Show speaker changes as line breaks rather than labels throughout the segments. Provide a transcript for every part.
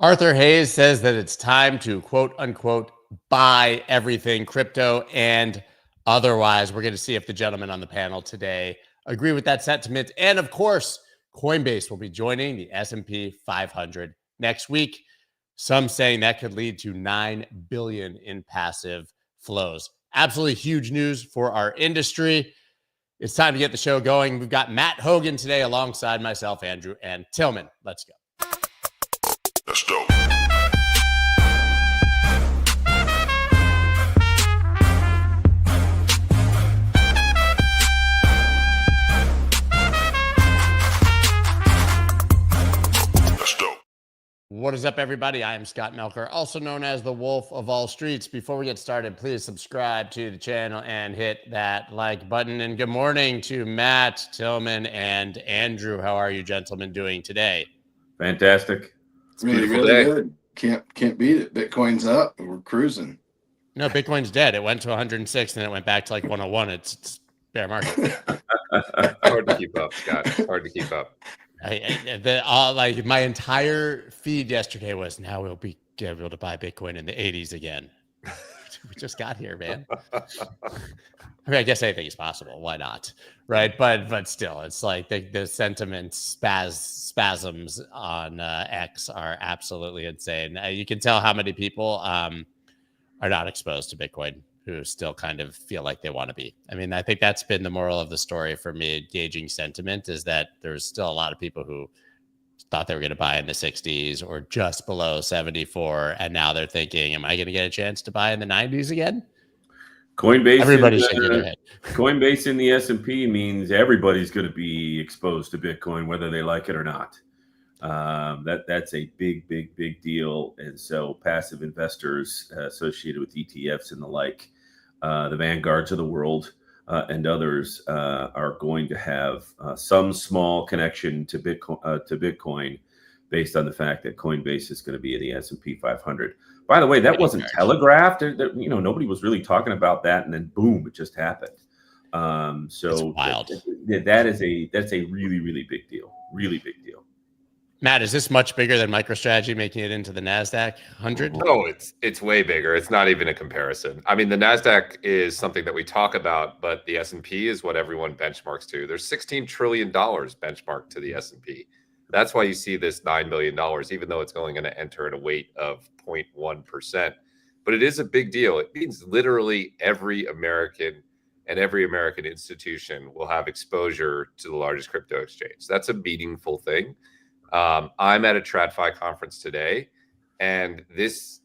Arthur Hayes says that it's time to quote unquote buy everything crypto and otherwise. We're going to see if the gentlemen on the panel today agree with that sentiment. And of course, Coinbase will be joining the S&P 500 next week. Some saying that could lead to 9 billion in passive flows. Absolutely huge news for our industry. It's time to get the show going. We've got Matt Hougan today alongside myself, Andrew, and Tillman. Let's go.
Let's go.
What is up, everybody? I am Scott Melker, also known as the Wolf of All Streets. Before we get started, please subscribe to the channel and hit that like button. And good morning to Matt, Tillman, and Andrew. How are you gentlemen doing today?
Fantastic.
It's really good. Can't beat it. Bitcoin's up. We're cruising.
No, Bitcoin's dead. It went to 106 and it went back to like 101. It's bear market.
Hard to keep up, Scott. Hard to keep up.
Like my entire feed yesterday was now we'll be able to buy Bitcoin in the 80s again. We just got here, man. I mean, I guess anything is possible. Why not? Right. But still, it's like the sentiment spasms on X are absolutely insane. You can tell how many people are not exposed to Bitcoin who still kind of feel like they want to be. I mean, I think that's been the moral of the story for me, gauging sentiment, is that there's still a lot of people who thought they were going to buy in the 60s or just below 74. And now they're thinking, am I going to get a chance to buy in the 90s again?
Coinbase,
everybody's shaking their head.
Coinbase in the S&P means everybody's going to be exposed to Bitcoin, whether they like it or not. That's a big deal. And so passive investors associated with ETFs and the like, the vanguards of the world and others are going to have some small connection to Bitcoin based on the fact that Coinbase is going to be in the S&P 500. By the way, that wasn't telegraphed. Nobody was really talking about that, and then boom, it just happened. So
it's wild.
That's a really big deal. Really big deal.
Matt, is this much bigger than MicroStrategy making it into the NASDAQ 100?
No, it's way bigger. It's not even a comparison. I mean, the NASDAQ is something that we talk about, but the S&P is what everyone benchmarks to. There's $16 trillion benchmarked to the S&P. That's why you see this $9 million, even though it's only going to enter at a weight of 0.1%. But it is a big deal. It means literally every American and every American institution will have exposure to the largest crypto exchange. That's a meaningful thing. I'm at a TradFi conference today, and this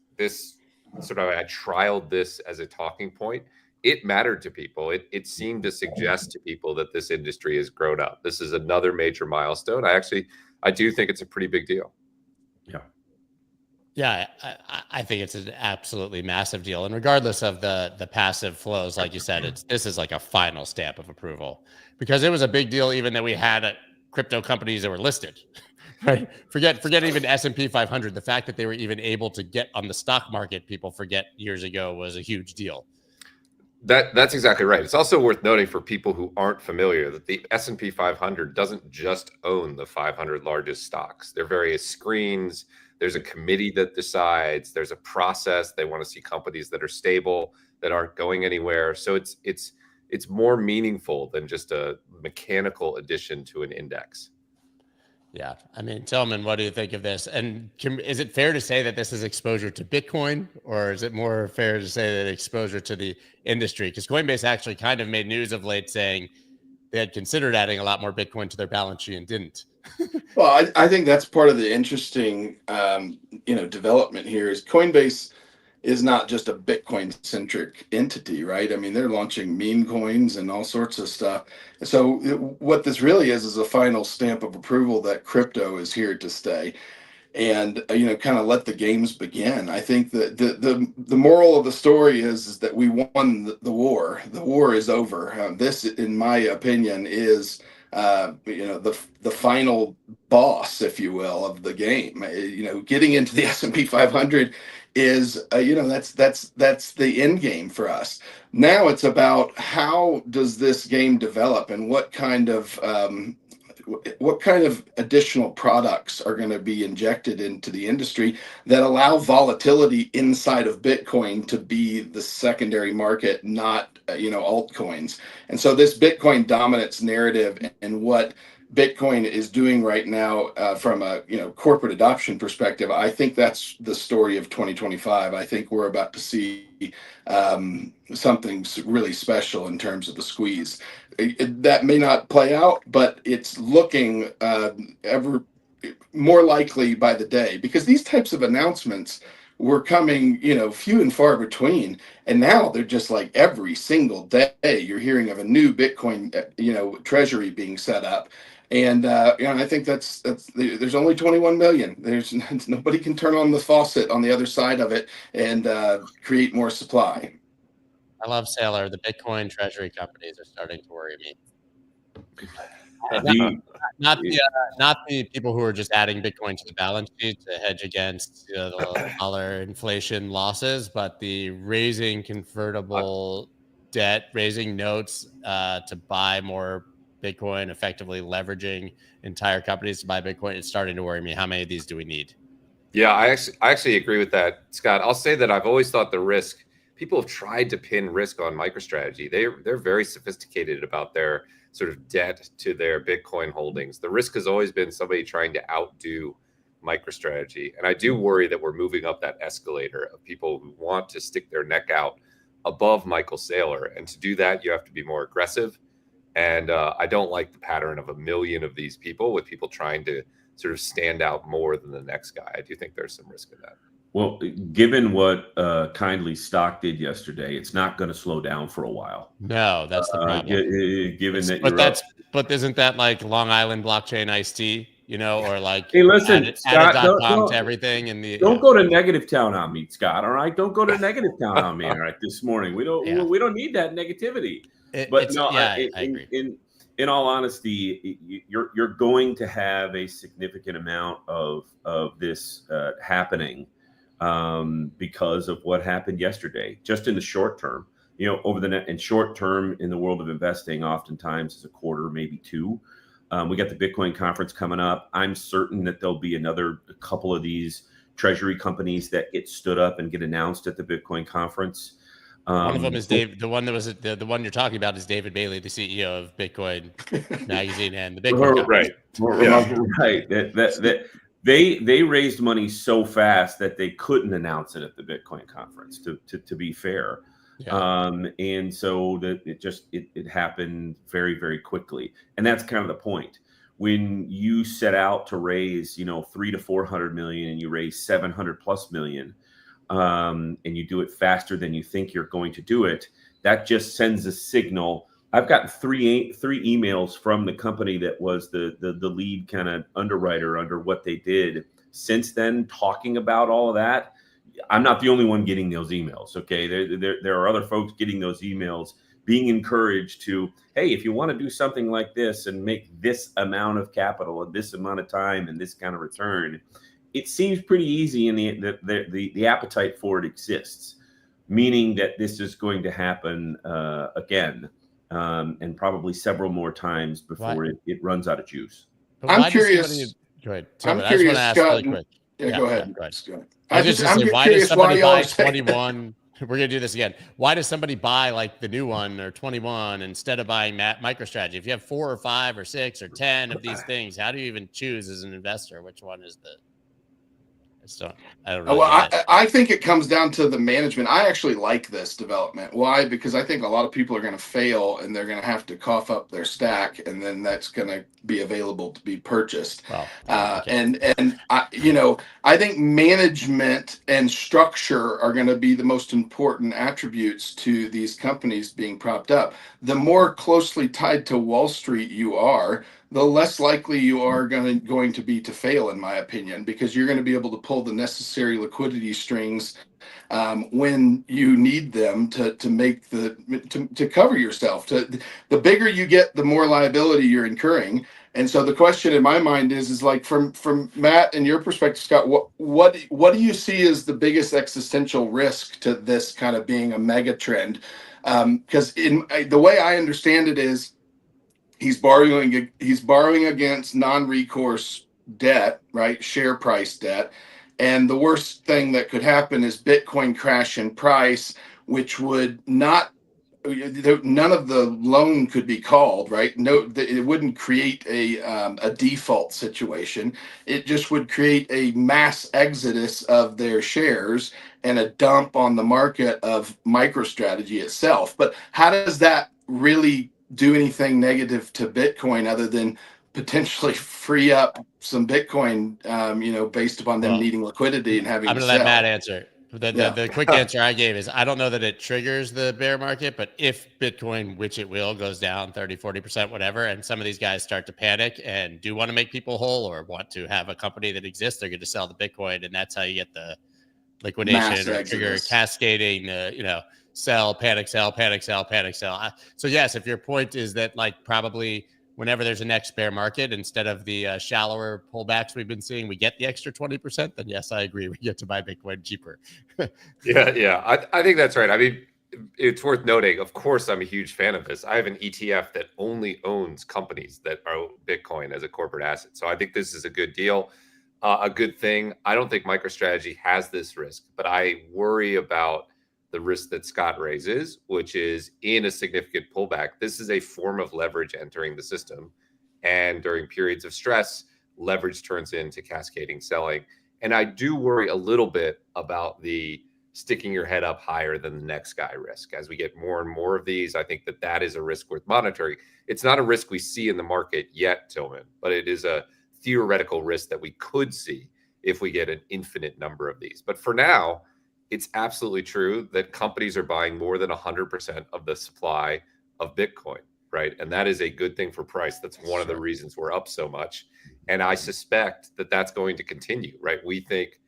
sort of, I trialed this as a talking point. It mattered to people. It seemed to suggest to people that this industry has grown up. This is another major milestone. I do think it's a pretty big deal.
Yeah, I think it's an absolutely massive deal. And regardless of the passive flows, like you said, this is like a final stamp of approval, because it was a big deal even that we had crypto companies that were listed. Right. Forget even S&P 500. The fact that they were even able to get on the stock market, people forget years ago, was a huge deal.
That's exactly right. It's also worth noting for people who aren't familiar that the S&P 500 doesn't just own the 500 largest stocks. There are various screens. There's a committee that decides. There's a process. They want to see companies that are stable, that aren't going anywhere. So it's more meaningful than just a mechanical addition to an index.
Yeah. I mean, Tillman, what do you think of this? And is it fair to say that this is exposure to Bitcoin, or is it more fair to say that exposure to the industry? Because Coinbase actually kind of made news of late saying they had considered adding a lot more Bitcoin to their balance sheet and didn't.
Well, I think that's part of the interesting, development here is Coinbase is not just a Bitcoin-centric entity, right? I mean, they're launching meme coins and all sorts of stuff. So what this really is a final stamp of approval that crypto is here to stay, and kind of let the games begin. I think that the moral of the story is that we won the war. The war is over. This, in my opinion, is the final boss, if you will, of the game. Getting into the S&P 500 is that's the end game for us. Now it's about how does this game develop and what kind of what kind of additional products are going to be injected into the industry that allow volatility inside of Bitcoin to be the secondary market, not altcoins. And so this Bitcoin dominance narrative and what Bitcoin is doing right now from a corporate adoption perspective, I think that's the story of 2025. I think we're about to see something really special in terms of the squeeze. That may not play out, but it's looking ever more likely by the day, because these types of announcements were coming, few and far between, and now they're just like every single day you're hearing of a new Bitcoin, treasury being set up. And I think that's there's only 21 million. There's nobody can turn on the faucet on the other side of it and create more supply.
I love Sailor. The Bitcoin treasury companies are starting to worry me. Not the people who are just adding Bitcoin to the balance sheet to hedge against the dollar inflation losses, but the raising convertible debt, raising notes to buy more Bitcoin, effectively leveraging entire companies to buy Bitcoin. It's starting to worry me. How many of these do we need?
Yeah, I actually agree with that, Scott. I'll say that I've always thought the risk, people have tried to pin risk on MicroStrategy. They're very sophisticated about their sort of debt to their Bitcoin holdings. The risk has always been somebody trying to outdo MicroStrategy. And I do worry that we're moving up that escalator of people who want to stick their neck out above Michael Saylor. And to do that, you have to be more aggressive. And I don't like the pattern of a million of these people with people trying to sort of stand out more than the next guy. I do think there's some risk in that.
Well, given what Kindly stock did yesterday, it's not going to slow down for a while.
No, that's the problem.
But
isn't that like Long Island blockchain iced tea, or like
hey, listen, Scott,
.com to everything and
don't go to negative town on me, Scott. All right, don't go to negative town on me. All right, this morning we don't need that negativity. I agree. In all honesty, you're going to have a significant amount of this happening. Because of what happened yesterday, just in the short term, over the net and short term in the world of investing, oftentimes is a quarter, maybe two. We got the Bitcoin conference coming up. I'm certain that there'll be a couple of these treasury companies that get stood up and get announced at the Bitcoin conference.
One of them is Dave. The one that was the one you're talking about is David Bailey, the CEO of Bitcoin Magazine and the Bitcoin
right. Right. They raised money so fast that they couldn't announce it at the Bitcoin conference. To be fair, and so that it happened very, very quickly, and that's kind of the point. When you set out to raise, 300 to 400 million, and you raise 700 plus million, and you do it faster than you think you're going to do it, that just sends a signal. I've gotten three emails from the company that was the lead kind of underwriter under what they did since then, talking about all of that. I'm not the only one getting those emails. Okay, there are other folks getting those emails, being encouraged to, hey, if you want to do something like this and make this amount of capital at this amount of time and this kind of return, it seems pretty easy, and the appetite for it exists, meaning that this is going to happen again. And probably several more times before it runs out of juice.
I'm curious.
Go ahead.
I'm curious, Scott. Really quick. Go ahead.
I was just going to say, why does somebody buy 21? We're going to do this again. Why does somebody buy like the new one or 21 instead of buying MicroStrategy? If you have 4 or 5 or 6 or 10 of these things, how do you even choose as an investor which one is the? I don't know.
Well, I think it comes down to the management. I actually like this development. Why? Because I think a lot of people are going to fail and they're going to have to cough up their stack, and then that's going to be available to be purchased.
Wow.
And I think management and structure are going to be the most important attributes to these companies being propped up. The more closely tied to Wall Street you are, the less likely you are going to be to fail, in my opinion, because you're going to be able to pull the necessary liquidity strings when you need them to make to cover yourself. The bigger you get, the more liability you're incurring. And so the question in my mind is like from Matt and your perspective, Scott, what do you see as the biggest existential risk to this kind of being a mega trend? Because in the way I understand it is, He's borrowing against non-recourse debt, right? Share price debt. And the worst thing that could happen is Bitcoin crash in price, which would not, none of the loan could be called, right? No, it wouldn't create a default situation. It just would create a mass exodus of their shares and a dump on the market of MicroStrategy itself. But how does that really do anything negative to Bitcoin other than potentially free up some Bitcoin, based upon them needing liquidity and having
I'm
to
going to let
sell?
Matt answer. The quick answer I gave is I don't know that it triggers the bear market, but if Bitcoin, which it will, goes down 30, 40%, whatever, and some of these guys start to panic and do want to make people whole or want to have a company that exists, they're going to sell the Bitcoin. And that's how you get the liquidation or trigger cascading, sell, panic, sell, panic, sell, panic, sell. So yes, if your point is that like probably whenever there's a next bear market, instead of the shallower pullbacks we've been seeing, we get the extra 20%, then yes, I agree. We get to buy Bitcoin cheaper.
Yeah. I think that's right. I mean, it's worth noting, of course, I'm a huge fan of this. I have an ETF that only owns companies that are Bitcoin as a corporate asset. So I think this is a good deal, a good thing. I don't think MicroStrategy has this risk, but I worry about the risk that Scott raises, which is in a significant pullback. This is a form of leverage entering the system. And during periods of stress, leverage turns into cascading selling. And I do worry a little bit about the sticking your head up higher than the next guy risk. As we get more and more of these, I think that is a risk worth monitoring. It's not a risk we see in the market yet, Tillman, but it is a theoretical risk that we could see if we get an infinite number of these. But for now, it's absolutely true that companies are buying more than 100% of the supply of Bitcoin, right? And that is a good thing for price. That's one of the reasons we're up so much. And I suspect that that's going to continue, right? We think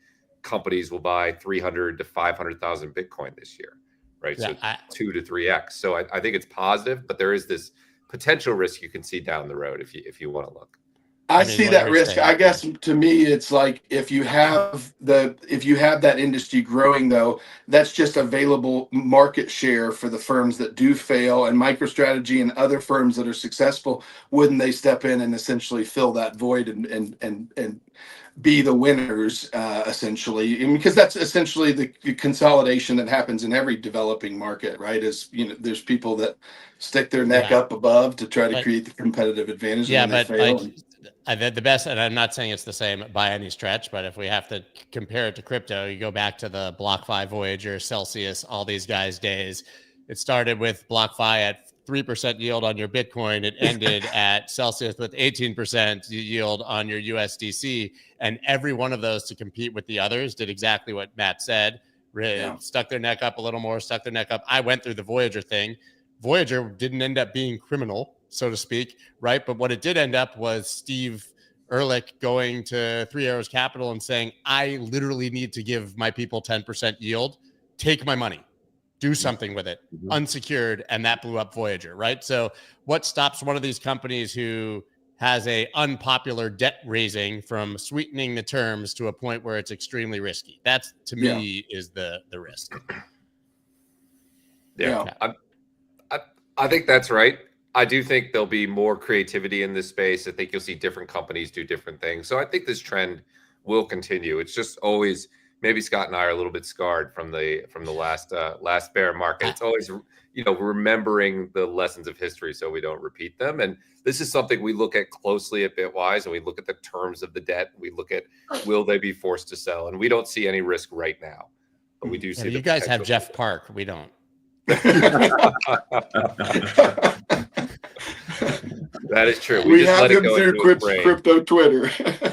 companies will buy 300 to 500,000 Bitcoin this year, right?
Yeah,
so 2 to 3x. So I think it's positive, but there is this potential risk you can see down the road if you want to look.
I see that risk. I guess to me, it's like if you have that industry growing, though, that's just available market share for the firms that do fail, and MicroStrategy and other firms that are successful, wouldn't they step in and essentially fill that void and be the winners, essentially? Because that's essentially the consolidation that happens in every developing market, right? Is there's people that stick their neck up above to try to create the competitive advantage.
Yeah,
and then
but like the best, and I'm not saying it's the same by any stretch, but if we have to compare it to crypto, you go back to the BlockFi, Voyager, Celsius, all these guys' days. It started with BlockFi at 3% yield on your Bitcoin. It ended at Celsius with 18% yield on your USDC. And every one of those to compete with the others did exactly what Matt said. Stuck their neck up a little more, stuck their neck up. I went through the Voyager thing. Voyager didn't end up being criminal, so to speak, right? But what it did end up was Steve Ehrlich going to Three Arrows Capital and saying, I literally need to give my people 10% yield. Take my money. Do something with it, unsecured, and that blew up Voyager, right? So what stops one of these companies who has a unpopular debt raising from sweetening the terms to a point where it's extremely risky? That's, to me, is the risk.
Yeah. I think that's right. I do think there'll be more creativity in this space. I think you'll see different companies do different things. So I think this trend will continue. It's just always, maybe Scott and I are a little bit scarred from the last bear market. It's always, remembering the lessons of history so we don't repeat them. And this is something we look at closely at Bitwise, and we look at the terms of the debt. We look at, will they be forced to sell? And we don't see any risk right now, but we do see.
You guys have Jeff Park. We don't.
That is true.
We just have him through crypto Twitter.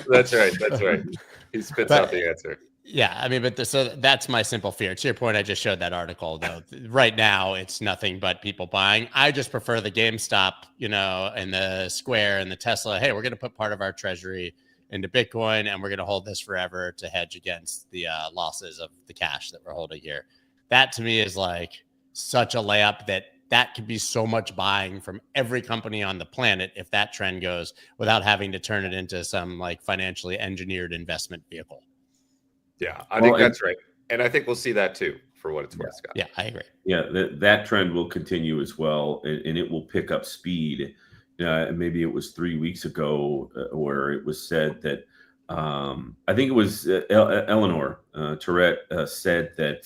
That's right. He spits out the answer.
Yeah, I mean, but so that's my simple fear. To your point, I just showed that article, though. Right now, it's nothing but people buying. I just prefer the GameStop, and the Square and the Tesla. Hey, we're going to put part of our treasury into Bitcoin, and we're going to hold this forever to hedge against the losses of the cash that we're holding here. That, to me, is like such a layup that could be so much buying from every company on the planet if that trend goes, without having to turn it into some like financially engineered investment vehicle.
Yeah, I think that's right. And I think we'll see that too, for what it's worth, Scott.
Yeah, I agree.
Yeah, that trend will continue as well, and it will pick up speed maybe it was 3 weeks ago, where it was said that I think it was Eleanor Tourette said that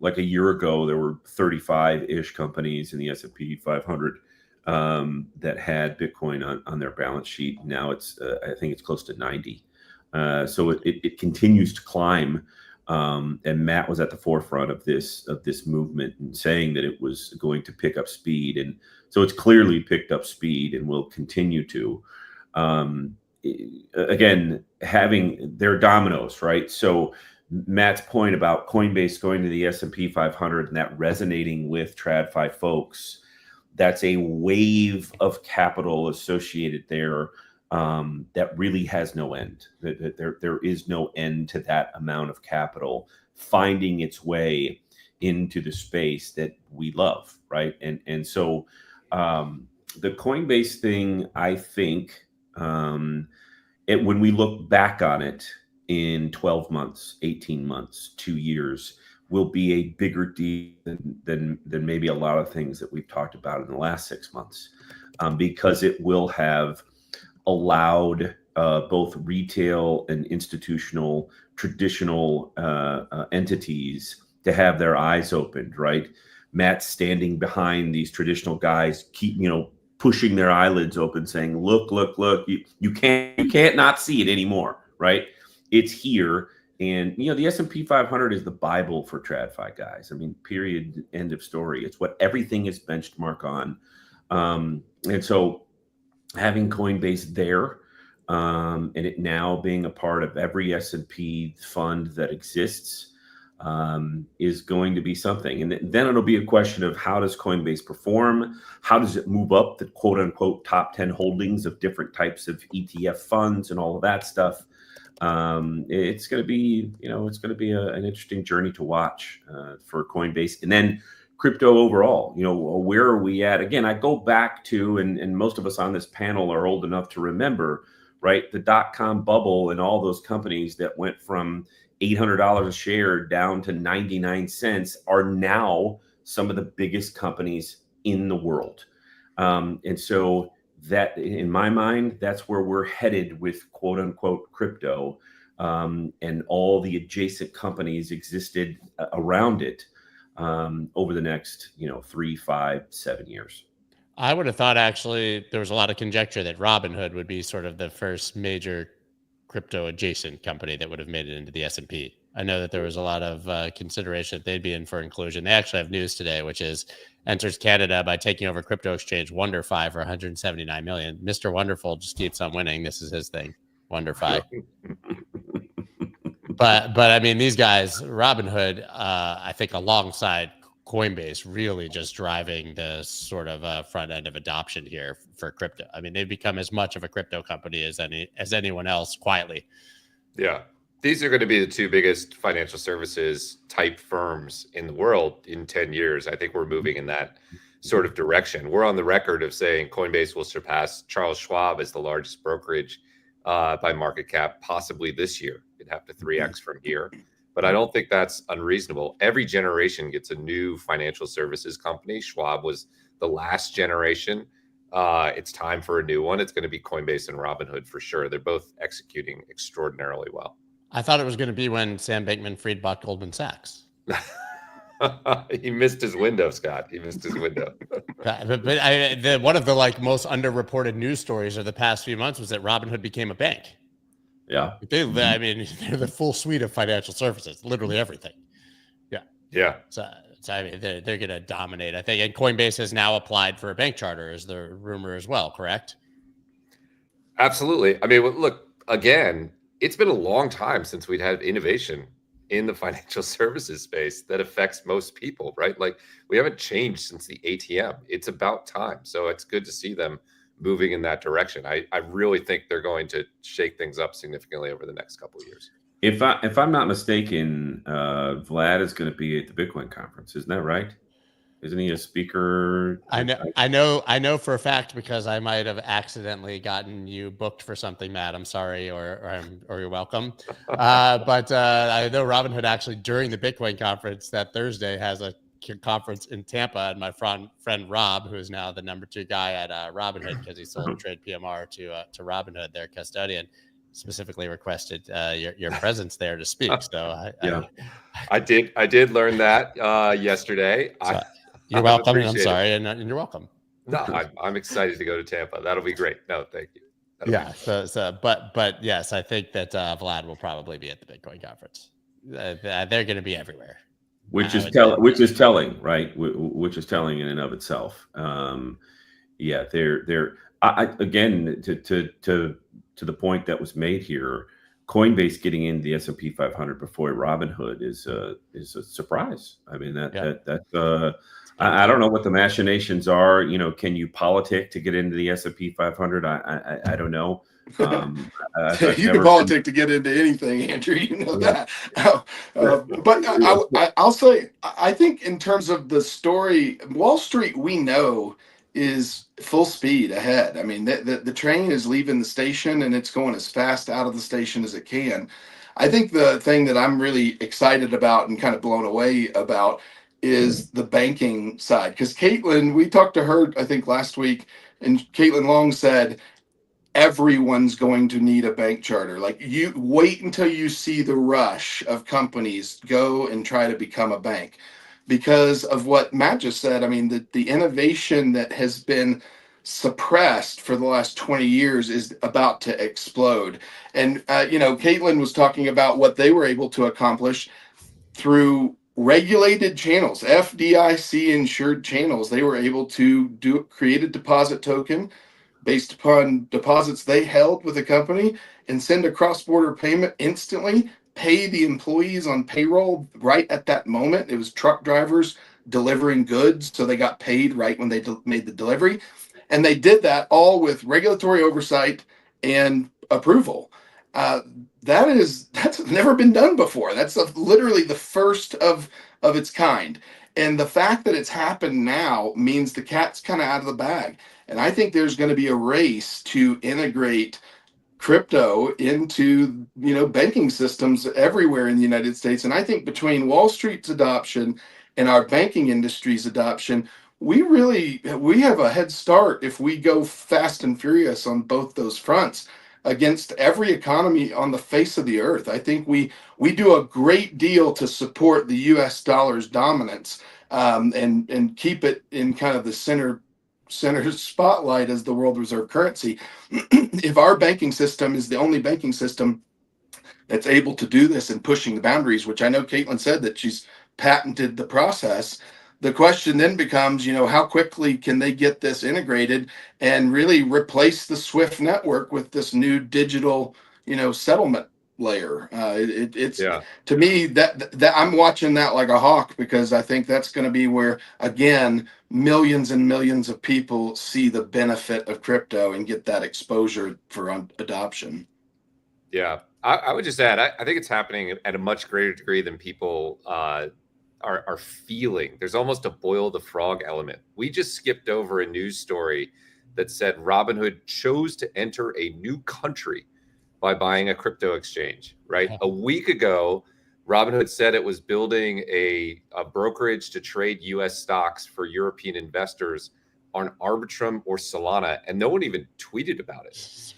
like a year ago there were 35-ish companies in the S&P 500 that had Bitcoin on their balance sheet. Now it's I think it's close to 90. So it continues to climb. And Matt was at the forefront of this movement and saying that it was going to pick up speed, and so it's clearly picked up speed and will continue to. Again, having their dominoes, right? So Matt's point about Coinbase going to the S&P 500 and that resonating with TradFi folks, that's a wave of capital associated there. That really has no end. There is no end to that amount of capital finding its way into the space that we love, right? And so the Coinbase thing, I think, when we look back on it in 12 months, 18 months, 2 years, will be a bigger deal than maybe a lot of things that we've talked about in the last 6 months, because it will have allowed both retail and institutional traditional entities to have their eyes opened, right? Matt standing behind these traditional guys, keep pushing their eyelids open, saying, "Look! You can't not see it anymore, right? It's here." And the S&P 500 is the Bible for TradFi guys. I mean, period, end of story. It's what everything is benchmark on, and so having Coinbase there, and it now being a part of every S&P fund that exists, is going to be something. And then it'll be a question of, how does Coinbase perform? How does it move up the quote unquote top 10 holdings of different types of ETF funds and all of that stuff? It's going to be, an interesting journey to watch for Coinbase. And then crypto overall, where are we at? Again, I go back to, and most of us on this panel are old enough to remember, right? The dot-com bubble and all those companies that went from $800 a share down to 99 cents are now some of the biggest companies in the world. And so that, in my mind, that's where we're headed with quote unquote crypto, and all the adjacent companies existed around it over the next 3, 5, 7 years.
I would have thought, actually, there was a lot of conjecture that Robinhood would be sort of the first major crypto adjacent company that would have made it into the S&P. I know that there was a lot of consideration that they'd be in for inclusion. They actually have news today, which is enters Canada by taking over crypto exchange WonderFi for $179 million. Mr. Wonderful just keeps on winning. This is his thing, WonderFi. But I mean, these guys, Robinhood, I think alongside Coinbase, really just driving the sort of front end of adoption here for crypto. I mean, they've become as much of a crypto company as anyone else quietly.
Yeah. These are going to be the two biggest financial services type firms in the world in 10 years. I think we're moving in that sort of direction. We're on the record of saying Coinbase will surpass Charles Schwab as the largest brokerage by market cap, possibly this year. It'd have to 3x from here. But I don't think that's unreasonable. Every generation gets a new financial services company. Schwab was the last generation. It's time for a new one. It's going to be Coinbase and Robinhood for sure. They're both executing extraordinarily well.
I thought it was going to be when Sam Bankman-Fried bought Goldman Sachs.
He missed his window, Scott. He missed his window.
But one of the most underreported news stories of the past few months was that Robinhood became a bank.
Yeah.
They're the full suite of financial services, literally everything. Yeah.
Yeah.
So I mean, they're going to dominate, I think. And Coinbase has now applied for a bank charter, is the rumor as well, correct?
Absolutely. I mean, look, again, it's been a long time since we'd had innovation in the financial services space that affects most people, right? Like, we haven't changed since the ATM. It's about time. So it's good to see them moving in that direction. I really think they're going to shake things up significantly over the next couple of years.
If I'm not mistaken, Vlad is going to be at the Bitcoin conference. Isn't that right? Isn't he a speaker?
I know for a fact, because I might have accidentally gotten you booked for something, Matt. I'm sorry, or you're welcome. But I know Robinhood actually, during the Bitcoin conference that Thursday, has a conference in Tampa, and my friend Rob, who is now the number 2 guy at Robinhood because he sold Trade PMR to Robinhood, their custodian, specifically requested your presence there to speak. So
I did learn that yesterday.
So you're welcome, and I'm sorry, and you're welcome.
No, I'm excited to go to Tampa. That'll be great. No, thank you.
But yes, I think that Vlad will probably be at the Bitcoin conference. They're going to be everywhere,
which is telling, right? Which is telling in and of itself. They're again to the point that was made here. Coinbase getting into the S&P 500 before Robinhood is a surprise. I mean I don't know what the machinations are. Can you politic to get into the S&P 500? I don't know.
You can politic to get into anything, Andrew. You know that. But I'll say, I think in terms of the story, Wall Street, we know is full speed ahead. I mean, the train is leaving the station and it's going as fast out of the station as it can. I think the thing that I'm really excited about and kind of blown away about is the banking side. Because Caitlin, we talked to her, I think last week, and Caitlin Long said, everyone's going to need a bank charter. Like, you wait until you see the rush of companies go and try to become a bank. Because of what Matt just said, I mean, the innovation that has been suppressed for the last 20 years is about to explode. And, Caitlin was talking about what they were able to accomplish through regulated channels, FDIC insured channels. They were able to create a deposit token based upon deposits they held with a company and send a cross-border payment instantly, pay the employees on payroll right at that moment. It was truck drivers delivering goods, so they got paid right when they made the delivery. And they did that all with regulatory oversight and approval. That's never been done before. That's literally the first of its kind. And the fact that it's happened now means the cat's kind of out of the bag. And I think there's going to be a race to integrate crypto into, banking systems everywhere in the United States. And I think between Wall Street's adoption and our banking industry's adoption, we have a head start if we go fast and furious on both those fronts against every economy on the face of the earth. I think we do a great deal to support the US dollar's dominance and keep it in kind of the center spotlight as the world reserve currency. If our banking system is the only banking system that's able to do this and pushing the boundaries, which I know Caitlin said that she's patented the process, the question then becomes, how quickly can they get this integrated and really replace the SWIFT network with this new digital, settlement layer? To me, that I'm watching that like a hawk, because I think that's going to be where, again, millions and millions of people see the benefit of crypto and get that exposure for adoption.
Yeah, I would just add, I think it's happening at a much greater degree than people are feeling. There's almost a boil the frog element. We just skipped over a news story that said Robinhood chose to enter a new country by buying a crypto exchange, right? A week ago, Robinhood said it was building a brokerage to trade US stocks for European investors on Arbitrum or Solana, and no one even tweeted about it.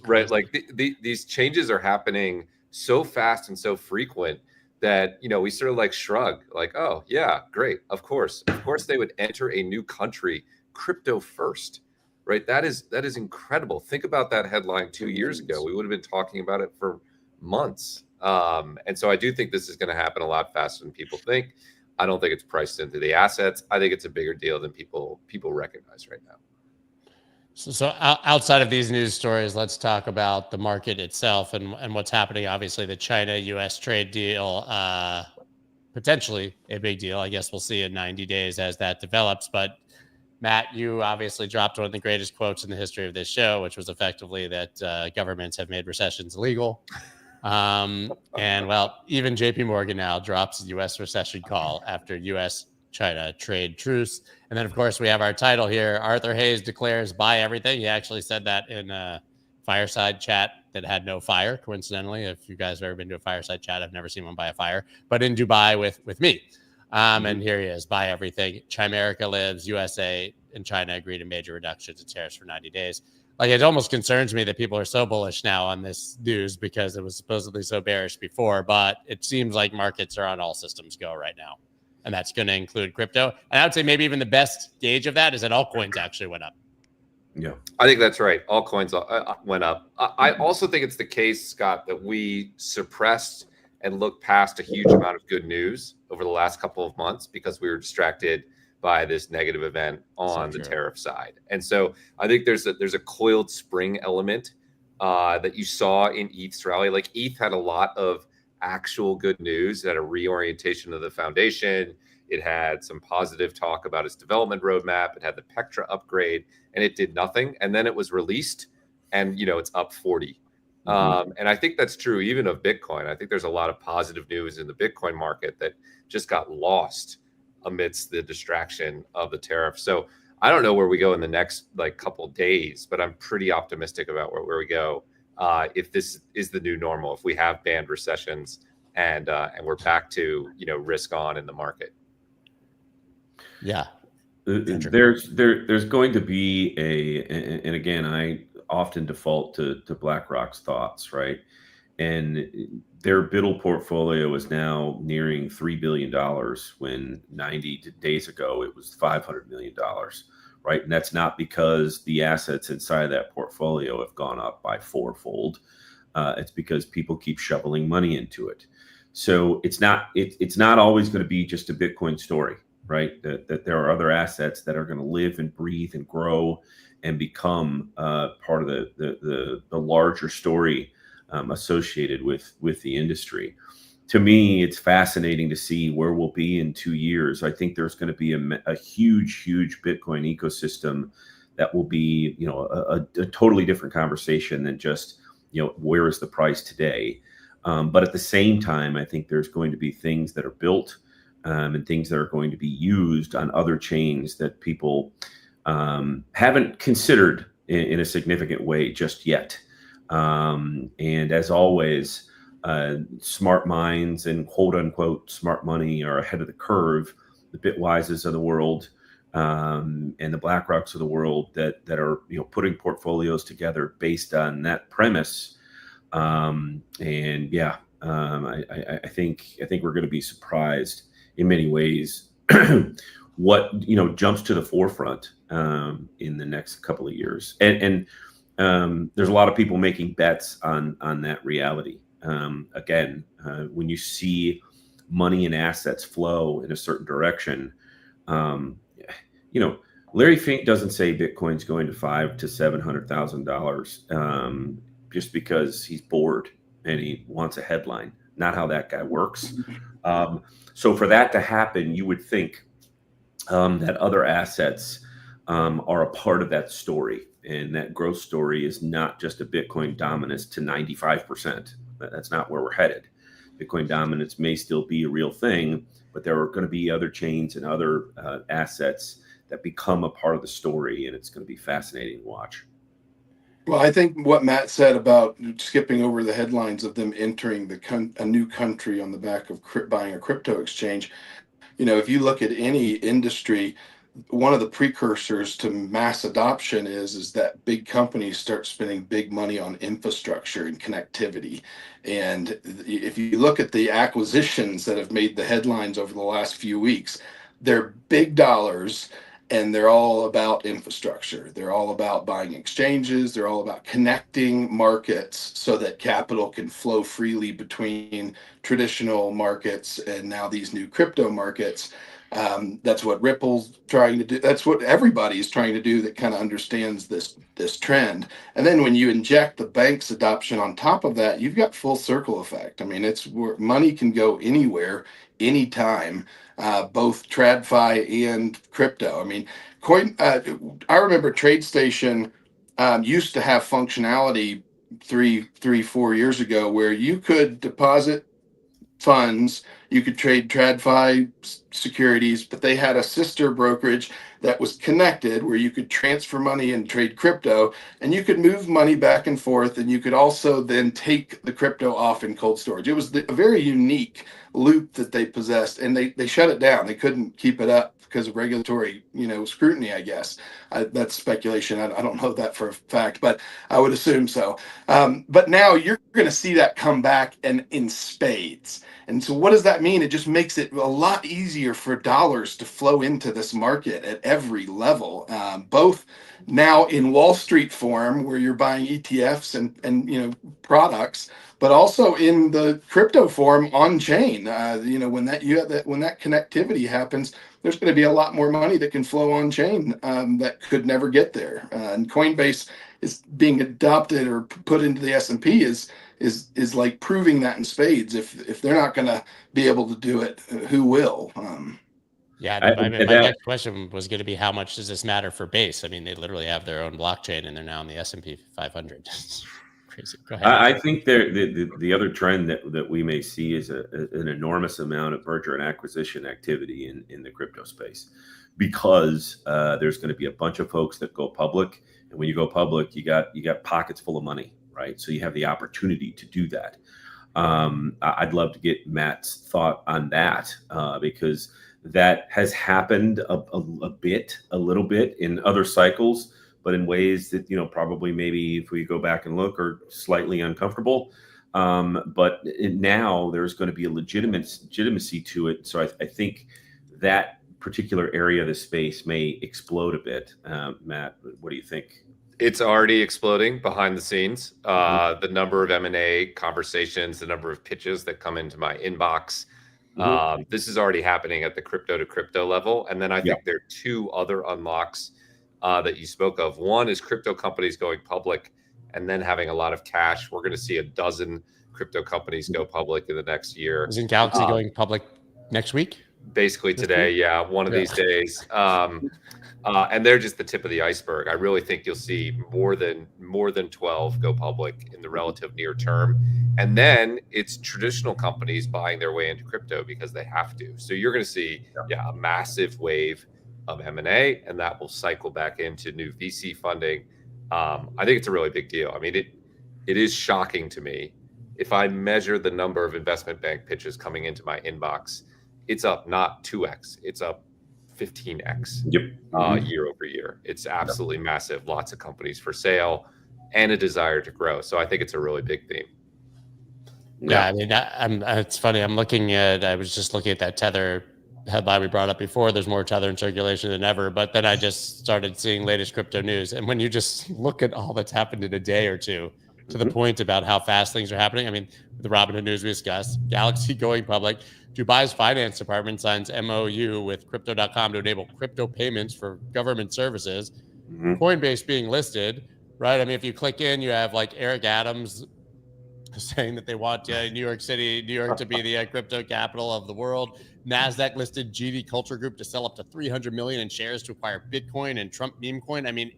Right? Like these changes are happening so fast and so frequent that, we sort of like shrug, like, oh yeah, great. Of course they would enter a new country crypto first, right? That is incredible. Think about that headline 2 years ago. We would have been talking about it for months. And so I do think this is going to happen a lot faster than people think. I don't think it's priced into the assets. I think it's a bigger deal than people recognize right now.
So outside of these news stories, let's talk about the market itself and what's happening. Obviously, the China-US trade deal, potentially a big deal. I guess we'll see in 90 days as that develops. But Matt, you obviously dropped one of the greatest quotes in the history of this show, which was effectively that governments have made recessions illegal. And even JP Morgan now drops the U.S. recession call after U.S.-China trade truce. And then, of course, we have our title here. Arthur Hayes declares buy everything. He actually said that in a fireside chat that had no fire, coincidentally. If you guys have ever been to a fireside chat, I've never seen one by a fire, but in Dubai with me. And here he is, buy everything. Chimerica lives, USA and China agree to major reductions in tariffs for 90 days. Like, it almost concerns me that people are so bullish now on this news because it was supposedly so bearish before, but it seems like markets are on all systems go right now. And that's going to include crypto. And I would say maybe even the best gauge of that is that altcoins actually went up.
Yeah,
I think that's right. All coins went up. I also think it's the case, Scott, that we suppressed and looked past a huge amount of good news over the last couple of months because we were distracted by this negative event on the tariff side. And so I think there's a coiled spring element that you saw in ETH's rally. Like, ETH had a lot of actual good news. It had a reorientation of the foundation. It had some positive talk about its development roadmap. It had the Pectra upgrade, and it did nothing. And then it was released, and it's up 40. And I think that's true even of Bitcoin. I think there's a lot of positive news in the Bitcoin market that just got lost amidst the distraction of the tariff. So I don't know where we go in the next couple days, but I'm pretty optimistic about where we go if this is the new normal, if we have banned recessions and we're back to risk on in the market.
Yeah.
There's going to be and again, I often default to BlackRock's thoughts, right? And their BUIDL portfolio is now nearing $3 billion when 90 days ago it was $500 million, right? And that's not because the assets inside that portfolio have gone up by fourfold. It's because people keep shoveling money into it. So it's not always going to be just a Bitcoin story, right? That there are other assets that are going to live and breathe and grow and become part of the larger story associated with the industry. To me, it's fascinating to see where we'll be in 2 years. I think there's going to be a huge Bitcoin ecosystem that will be, a totally different conversation than just, where is the price today? But at the same time, I think there's going to be things that are built and things that are going to be used on other chains that people haven't considered in a significant way just yet. And as always, smart minds and quote unquote smart money are ahead of the curve. The Bitwises of the world and the BlackRocks of the world that are putting portfolios together based on that premise. I think we're going to be surprised in many ways what jumps to the forefront in the next couple of years. And there's a lot of people making bets on that reality. Again, when you see money and assets flow in a certain direction, Larry Fink doesn't say Bitcoin's going to $500,000 to $700,000 just because he's bored and he wants a headline. Not how that guy works. So for that to happen, you would think that other assets are a part of that story. And that growth story is not just a Bitcoin dominance to 95%. That's not where we're headed. Bitcoin dominance may still be a real thing, but there are going to be other chains and other assets that become a part of the story. And it's going to be fascinating to watch.
Well, I think what Matt said about skipping over the headlines of them entering a new country on the back of buying a crypto exchange, if you look at any industry, one of the precursors to mass adoption is that big companies start spending big money on infrastructure and connectivity. And if you look at the acquisitions that have made the headlines over the last few weeks, they're big dollars. And they're all about infrastructure. They're all about buying exchanges. They're all about connecting markets so that capital can flow freely between traditional markets and now these new crypto markets. That's what Ripple's trying to do. That's what everybody's trying to do that kind of understands this trend. And then when you inject the bank's adoption on top of that, you've got full circle effect. I mean, it's where money can go anywhere, anytime. Both TradFi and crypto. I mean, I remember TradeStation used to have functionality 4 years ago where you could deposit funds, you could trade TradFi securities, but they had a sister brokerage that was connected, where you could transfer money and trade crypto, and you could move money back and forth, and you could also then take the crypto off in cold storage. It was a very unique loop that they possessed, and they shut it down. They couldn't keep it up because of regulatory, scrutiny, I guess. That's speculation. I don't know that for a fact, but I would assume so. But now you're going to see that come back and in spades. And so what does that mean? It just makes it a lot easier for dollars to flow into this market at every level, both now in Wall Street form, where you're buying ETFs and products, but also in the crypto form on chain. When that connectivity happens, there's going to be a lot more money that can flow on chain that could never get there. And Coinbase is being adopted or put into the S&P is like proving that in spades. If they're not going to be able to do it, who will?
My next question was going to be, how much does this matter for Base? I mean, they literally have their own blockchain, and they're now in the S&P 500. Crazy. Go ahead.
I think the other trend that we may see is an enormous amount of merger and acquisition activity in the crypto space, because there's going to be a bunch of folks that go public, and when you go public, you got pockets full of money, right? So you have the opportunity to do that. I'd love to get Matt's thought on that, because that has happened a little bit in other cycles, but in ways that, probably maybe if we go back and look, are slightly uncomfortable. But now there's going to be a legitimacy to it. So I think that particular area of the space may explode a bit. Matt, what do you think?
It's already exploding behind the scenes. The number of M&A conversations, the number of pitches that come into my inbox. This is already happening at the crypto to crypto level. And then I think there are two other unlocks that you spoke of. One is crypto companies going public and then having a lot of cash. We're going to see a dozen crypto companies go public in the next year.
Isn't Galaxy going public next week?
Basically today, one of these days. And they're just the tip of the iceberg. I really think you'll see more than 12 go public in the relative near term. And then it's traditional companies buying their way into crypto because they have to. So you're going to see a massive wave of M&A, and that will cycle back into new VC funding. I think it's a really big deal. I mean, it is shocking to me. If I measure the number of investment bank pitches coming into my inbox, it's up not 2x, it's up 15x year over year. It's absolutely massive. Lots of companies for sale and a desire to grow. So I think it's a really big theme.
Yeah, I mean, it's funny. I was just looking at that Tether headline we brought up before. There's more Tether in circulation than ever. But then I just started seeing latest crypto news. And when you just look at all that's happened in a day or two, to the point about how fast things are happening. I mean, the Robinhood news we discussed, Galaxy going public, Dubai's finance department signs MOU with Crypto.com to enable crypto payments for government services. Coinbase being listed, right? I mean, if you click in, you have like Eric Adams saying that they want New York to be the crypto capital of the world. NASDAQ listed GD Culture Group to sell up to 300 million in shares to acquire Bitcoin and Trump meme coin. I mean,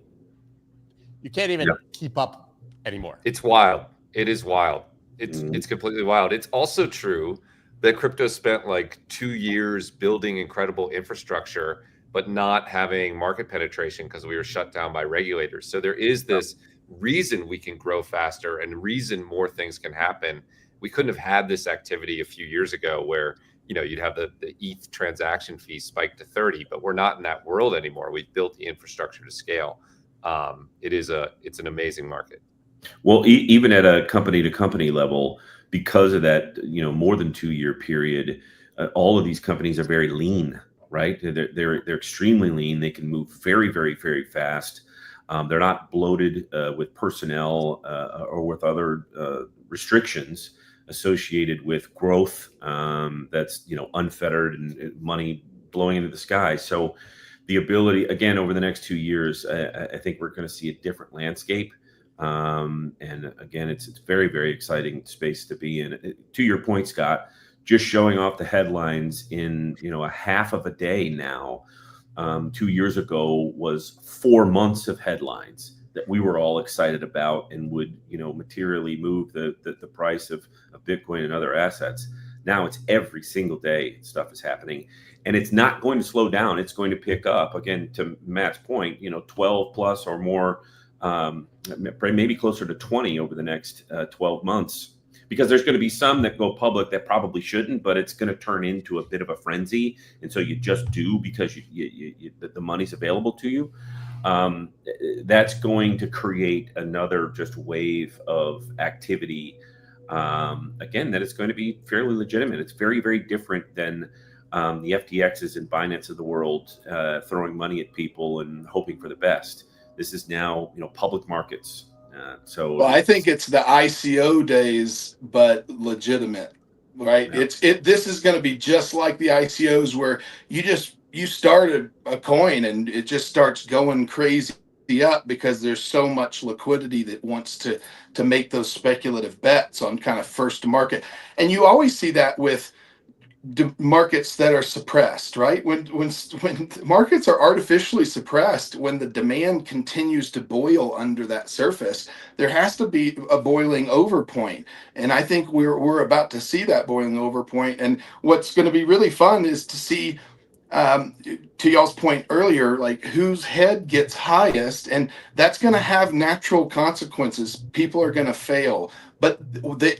you can't even keep up anymore.
It's wild. It is wild. It's completely wild. It's also true that crypto spent like 2 years building incredible infrastructure, but not having market penetration because we were shut down by regulators. So there is this reason we can grow faster and reason more things can happen. We couldn't have had this activity a few years ago where, you'd have the ETH transaction fee spike to 30, but we're not in that world anymore. We've built the infrastructure to scale. It's an amazing market.
Well, even at a company to company level, because of that, more than 2 year period, all of these companies are very lean, right? They're extremely lean. They can move very, very, very fast. They're not bloated with personnel or with other restrictions associated with growth that's unfettered and money blowing into the sky. So the ability, again, over the next 2 years, I think we're going to see a different landscape. And again, it's very, very exciting space to be in. To your point, Scott, just showing off the headlines in a half of a day now. 2 years ago was 4 months of headlines that we were all excited about and would materially move the price of Bitcoin and other assets. Now it's every single day stuff is happening, and it's not going to slow down. It's going to pick up again. To Matt's point, 12 plus or more, maybe closer to 20 over the next 12 months. Because there's going to be some that go public that probably shouldn't, but it's going to turn into a bit of a frenzy, and so you just do because the money's available to you. That's going to create another just wave of activity. Again, that is going to be fairly legitimate. It's very, very different than the FTXs and Binance of the world throwing money at people and hoping for the best. This is now public markets.
Well, I think it's the ICO days, but legitimate, right?
Yeah.
This is going to be just like the ICOs where you started a coin and it just starts going crazy up because there's so much liquidity that wants to make those speculative bets on kind of first to market. And you always see that with markets that are suppressed, right? When markets are artificially suppressed, when the demand continues to boil under that surface, there has to be a boiling over point. And I think we're about to see that boiling over point. And what's going to be really fun is to see, to y'all's point earlier, like whose head gets highest, and that's going to have natural consequences. People are going to fail. But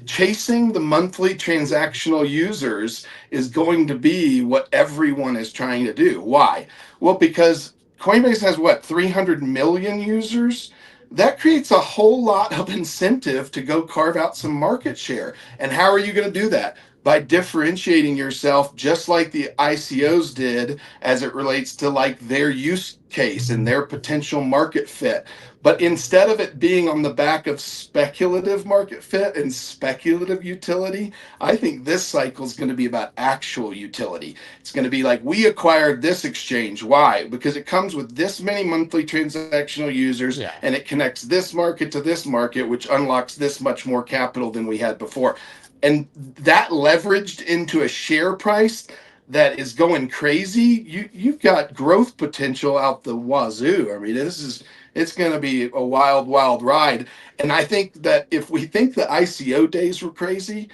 chasing the monthly transactional users is going to be what everyone is trying to do. Why? Well, because Coinbase has 300 million users. That creates a whole lot of incentive to go carve out some market share. And how are you going to do that? By differentiating yourself, just like the ICOs did as it relates to like their use case and their potential market fit. But instead of it being on the back of speculative market fit and speculative utility, I think this cycle is going to be about actual utility. It's going to be like, we acquired this exchange. Why? Because it comes with this many monthly transactional users, and it connects this market to this market, which unlocks this much more capital than we had before. And that leveraged into a share price that is going crazy, you've got growth potential out the wazoo. I mean, it's going to be a wild, wild ride. And I think that if we think the ICO days were crazy,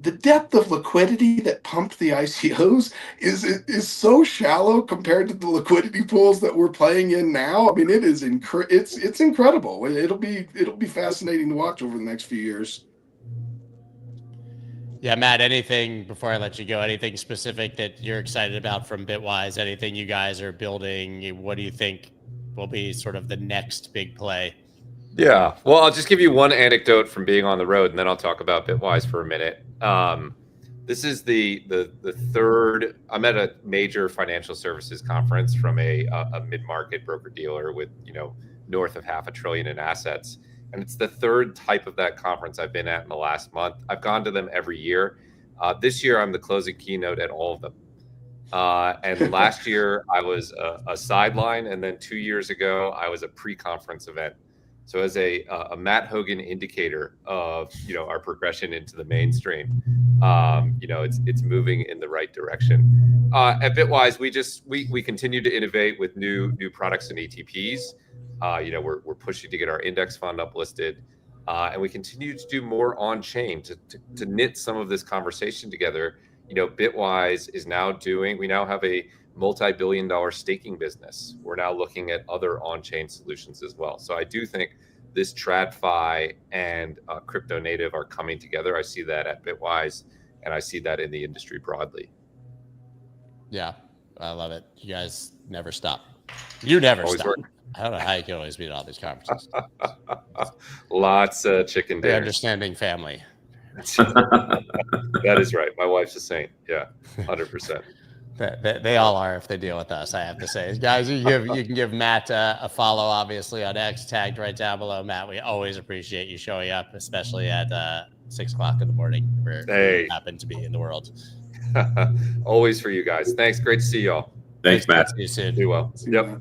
the depth of liquidity that pumped the ICOs is so shallow compared to the liquidity pools that we're playing in now. I mean, it's incredible. It'll be fascinating to watch over the next few years.
Yeah, Matt, anything before I let you go, anything specific that you're excited about from Bitwise, anything you guys are building? What do you think will be sort of the next big play?
Yeah, well, I'll just give you one anecdote from being on the road, and then I'll talk about Bitwise for a minute. This is the third. I'm at a major financial services conference from a mid-market broker dealer with north of $500 billion in assets. And it's the third type of that conference I've been at in the last month. I've gone to them every year. This year, I'm the closing keynote at all of them. And last year, I was a sideline. And then 2 years ago, I was a pre-conference event. So as a Matt Hougan indicator of our progression into the mainstream, it's moving in the right direction. At Bitwise, we continue to innovate with new products and ETPs. We're pushing to get our index fund uplisted, and we continue to do more on chain to knit some of this conversation together. Bitwise is we now have a multi-billion-dollar staking business. We're now looking at other on-chain solutions as well. So I do think this TradFi and crypto native are coming together. I see that at Bitwise, and I see that in the industry broadly.
Yeah, I love it. You guys never stop. You never
Always
stop.
working.
I don't know how you can always be at all these conferences.
Lots of chicken dinners.
Understanding family.
That is right. My wife's a saint. Yeah, 100%.
They all are if they deal with us, I have to say. Guys, you can give Matt a follow, obviously, on X, tagged right down below. Matt, we always appreciate you showing up, especially at 6 o'clock in the morning where you happen to be in the world.
Always for you guys. Thanks. Great to see y'all.
Thanks, Matt.
See you soon.
Do well. Yep.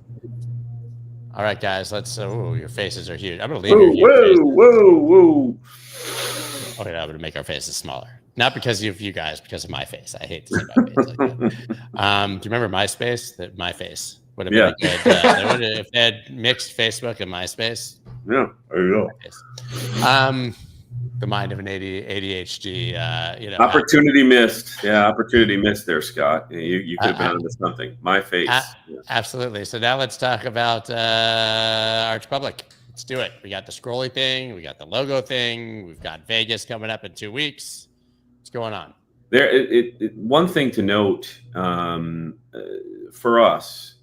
All right, guys. Let's. Your faces are huge. I'm gonna leave your
whoa.
Okay, I'm gonna make our faces smaller. Not because of you guys, because of my face. I hate to see my face like that. Do you remember MySpace? That my face would have been good. If they had mixed Facebook and MySpace.
Yeah, there you go.
the mind of an ADHD.
Opportunity missed. Yeah, opportunity missed there, Scott. You could have been onto something. My face.
Absolutely. So now let's talk about Arch Public. Let's do it. We got the scrolly thing. We got the logo thing. We've got Vegas coming up in 2 weeks. What's going on?
One thing to note for us,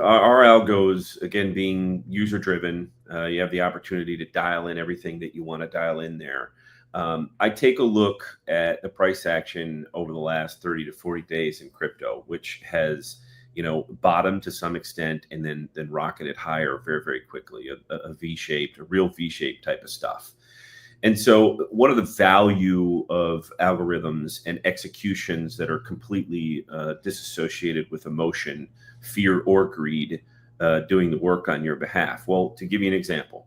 our algos, again, being user driven, you have the opportunity to dial in everything that you want to dial in there. I take a look at the price action over the last 30 to 40 days in crypto, which has bottomed to some extent and then rocketed higher very, very quickly, a real V-shaped type of stuff. And so one of the value of algorithms and executions that are completely disassociated with emotion, fear, or greed doing the work on your behalf. Well, to give you an example,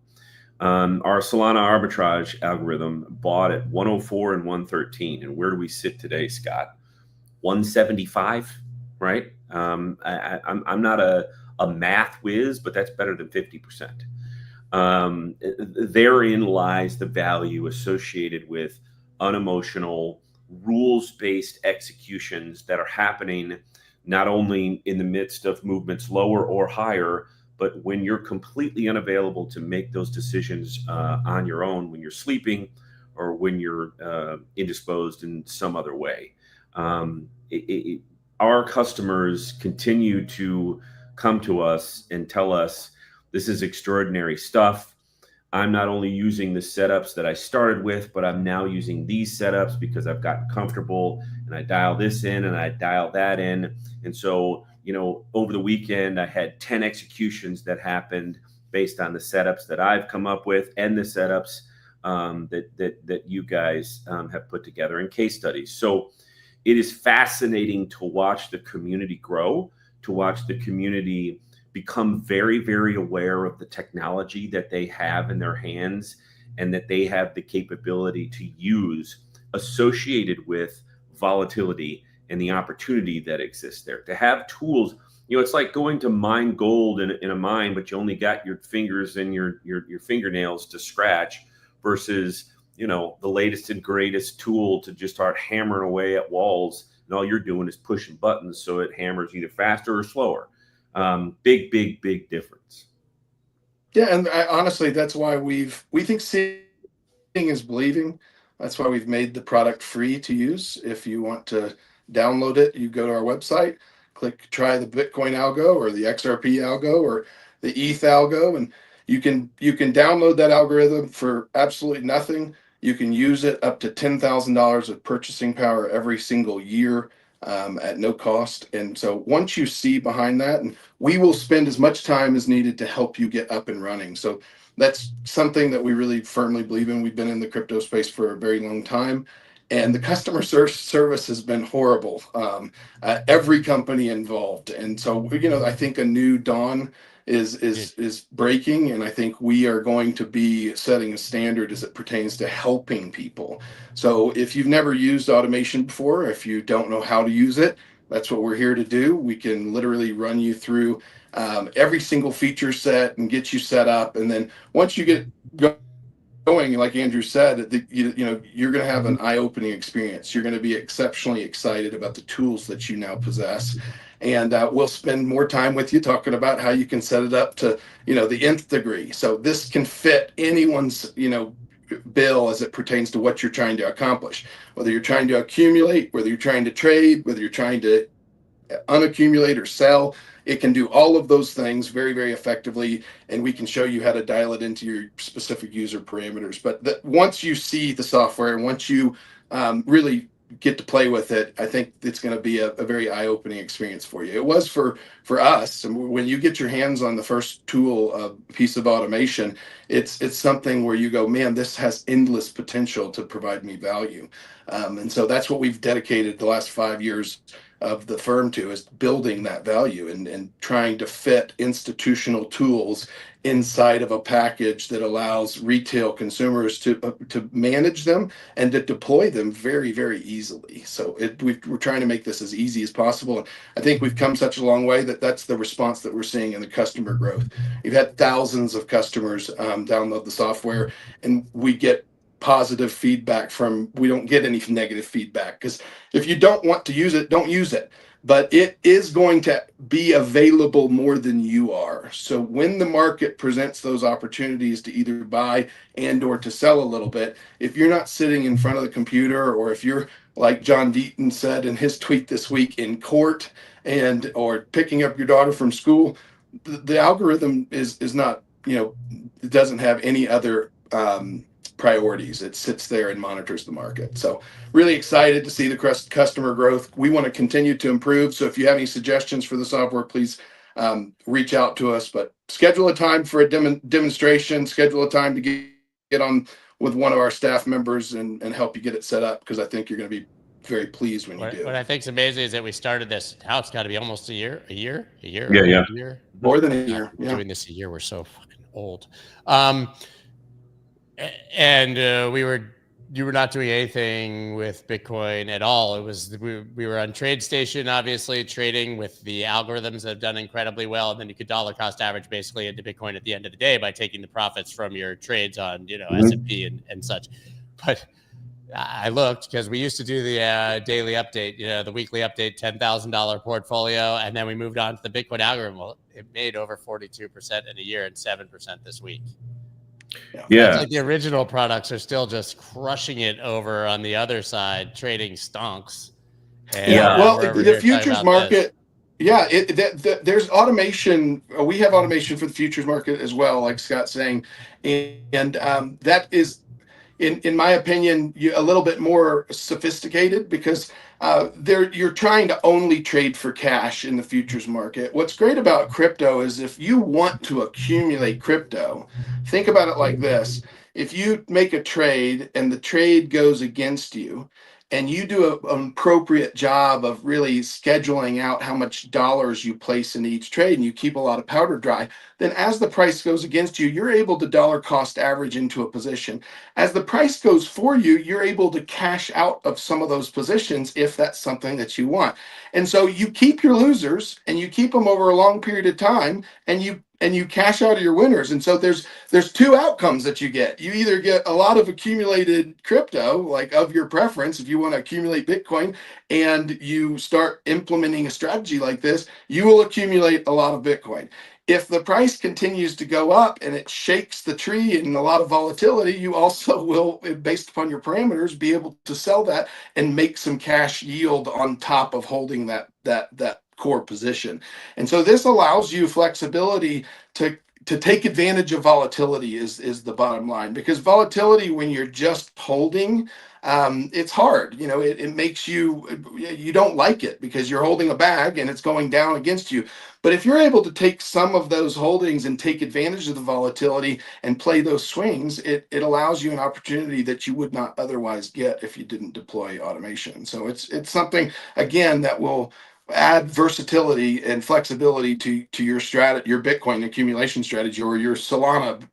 our Solana arbitrage algorithm bought at 104 and 113. And where do we sit today, Scott? 175, right? I'm not a math whiz, but that's better than 50%. Therein lies the value associated with unemotional, rules-based executions that are happening not only in the midst of movements lower or higher, but when you're completely unavailable to make those decisions on your own, when you're sleeping or when you're indisposed in some other way. Our customers continue to come to us and tell us, this is extraordinary stuff. I'm not only using the setups that I started with, but I'm now using these setups because I've gotten comfortable and I dial this in and I dial that in. And so, over the weekend, I had 10 executions that happened based on the setups that I've come up with and the setups that you guys have put together in case studies. So it is fascinating to watch the community grow, to watch the community become very, very aware of the technology that they have in their hands and that they have the capability to use associated with volatility and the opportunity that exists there. To have tools, it's like going to mine gold in a mine, but you only got your fingers and your fingernails to scratch versus, the latest and greatest tool to just start hammering away at walls. And all you're doing is pushing buttons so it hammers either faster or slower. Big difference.
Yeah, and honestly, that's why we think seeing is believing. That's why we've made the product free to use. If you want to download it, you go to our website, click try the Bitcoin algo or the XRP algo or the ETH algo, and you can download that algorithm for absolutely nothing. You can use it up to $10,000 of purchasing power every single year. At no cost. And so once you see behind that, and we will spend as much time as needed to help you get up and running. So that's something that we really firmly believe in. We've been in the crypto space for a very long time, and the customer service has been horrible. Every company involved. And so, I think a new dawn is breaking, and I think we are going to be setting a standard as it pertains to helping people. So if you've never used automation before, if you don't know how to use it, that's what we're here to do. We can literally run you through every single feature set and get you set up, and then once you get going, like Andrew said, you're going to have an eye-opening experience. You're going to be exceptionally excited about the tools that you now possess. And we'll spend more time with you talking about how you can set it up to, the nth degree. So this can fit anyone's, bill as it pertains to what you're trying to accomplish. Whether you're trying to accumulate, whether you're trying to trade, whether you're trying to unaccumulate or sell, it can do all of those things very, very effectively. And we can show you how to dial it into your specific user parameters. But once you see the software and once you really get to play with it, I think it's going to be a very eye-opening experience for you. It was for us. And when you get your hands on the first tool, piece of automation, it's something where you go, man, this has endless potential to provide me value. And so that's what we've dedicated the last 5 years of the firm to, is building that value and trying to fit institutional tools inside of a package that allows retail consumers to manage them and to deploy them very, very easily. So we're trying to make this as easy as possible. And I think we've come such a long way that's the response that we're seeing in the customer growth. We've had thousands of customers download the software, and we get positive feedback we don't get any negative feedback, because if you don't want to use it, don't use it. But it is going to be available more than you are. So when the market presents those opportunities to either buy and or to sell a little bit, if you're not sitting in front of the computer, or if you're like John Deaton said in his tweet this week, in court and or picking up your daughter from school, the algorithm is not, it doesn't have any other priorities. It sits there and monitors the market. So really excited to see the customer growth. We want to continue to improve. So if you have any suggestions for the software, please reach out to us. But schedule a time for a demonstration. Schedule a time to get on with one of our staff members and help you get it set up, because I think you're going to be very pleased when you do.
What I think is amazing is that we started this. Now it's got to be almost a year.
Yeah.
More than a year.
We're doing this a year. We're so fucking old. And you were not doing anything with Bitcoin at all. It was we were on TradeStation, obviously trading with the algorithms that have done incredibly well, and then you could dollar cost average basically into Bitcoin at the end of the day by taking the profits from your trades on S&P and such. But I looked, because we used to do the daily update, the weekly update, $10,000 portfolio, and then we moved on to the Bitcoin algorithm. Well, it made over 42% in a year and 7% this week.
Yeah.
It's like the original products are still just crushing it over on the other side, trading stonks. And,
well, the futures market, there's automation. We have automation for the futures market as well, like Scott's saying, and that is, in my opinion, a little bit more sophisticated, because you're trying to only trade for cash in the futures market. What's great about crypto is, if you want to accumulate crypto, think about it like this. If you make a trade and the trade goes against you, and you do an appropriate job of really scheduling out how much dollars you place in each trade, and you keep a lot of powder dry, then as the price goes against you, you're able to dollar cost average into a position. As the price goes for you, you're able to cash out of some of those positions if that's something that you want. And so you keep your losers, and you keep them over a long period of time, and you cash out of your winners. And so there's two outcomes that you get. You either get a lot of accumulated crypto, like of your preference. If you want to accumulate Bitcoin and you start implementing a strategy like this, you will accumulate a lot of Bitcoin. If the price continues to go up and it shakes the tree and a lot of volatility, you also will, based upon your parameters, be able to sell that and make some cash yield on top of holding that core position. And so this allows you flexibility to take advantage of volatility is the bottom line, because volatility, when you're just holding, it's hard. It makes you don't like it, because you're holding a bag and it's going down against you. But if you're able to take some of those holdings and take advantage of the volatility and play those swings, it allows you an opportunity that you would not otherwise get if you didn't deploy automation. So it's something, again, that will add versatility and flexibility to your strategy, your Bitcoin accumulation strategy, or your Solana